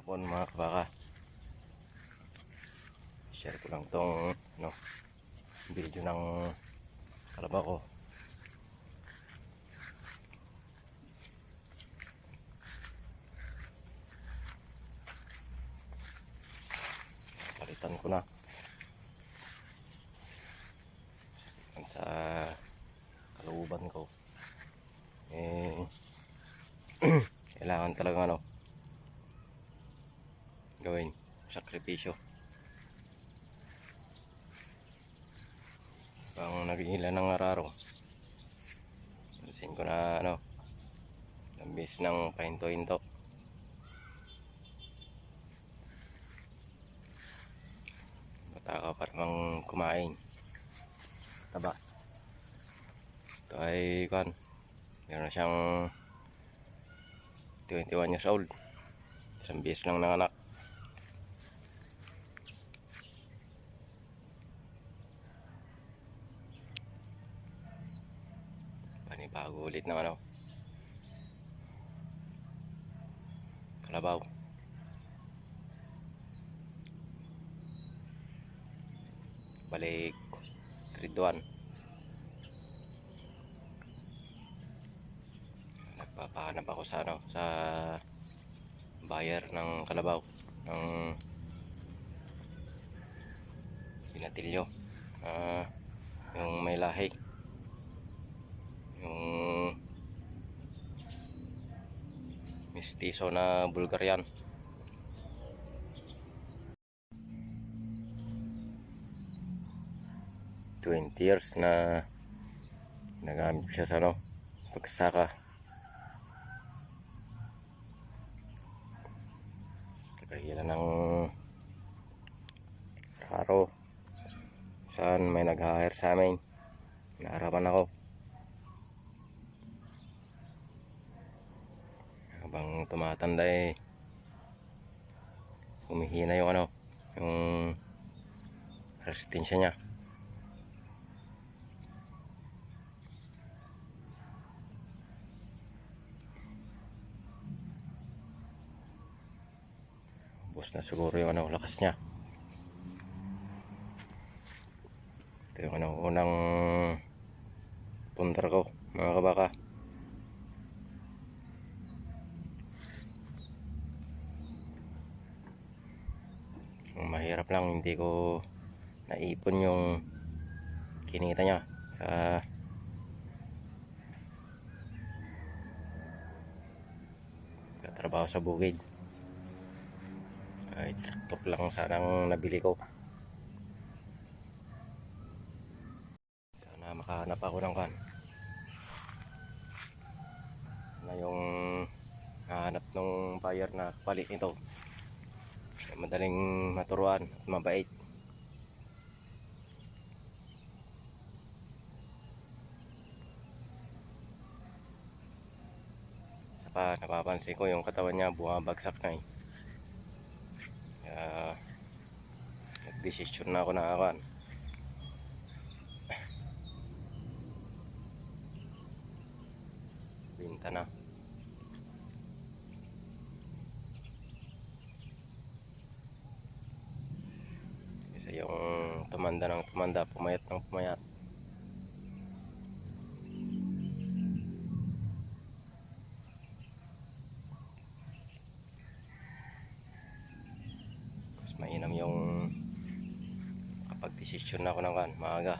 hapon mga kabaka. Share ko lang tong video ng kalabaw ko. Palitan ko na sa kaluban ko. Kailangan talaga gawin sakripisyo. Pang nag-ilan ng araro. Pansin ko na lambis ng pahinto-hinto. Bata ka parang kumain. Taba. Ito ay meron na siyang 21 years old. Isang bis lang ng anak. Panibago ulit ng kalabaw. Balik grade 1. Nagpapahanap ako sa sa buyer ng kalabaw ng binatilyo, yung may lahi, yung mestizo na Bulgarian. Years na nagamit siya sa pagsaka. Nagkahilan ng araw saan may nag-hire sa amin. Naarapan ako habang tumatanda humihina yung yung resistensya niya. Ubos na siguro yung lakas niya. Ito yung unang punter ko mga kabaka. Mahirap lang, hindi ko naipon yung kinita niya sa trabaho sa bukid. Ay, traktor lang sanang nabili ko. Sana makahanap ako ng na yung hahanap ng buyer na palit nito. Madaling maturuan at mabait. Saka napapansin ko yung katawan niya bumabagsak na nagdesisyon na ako na binta na. Kasi yung tumanda ng tumanda, pumayat ng pumayat. Mas mainam yung kapag desisyon na ako ng maaga.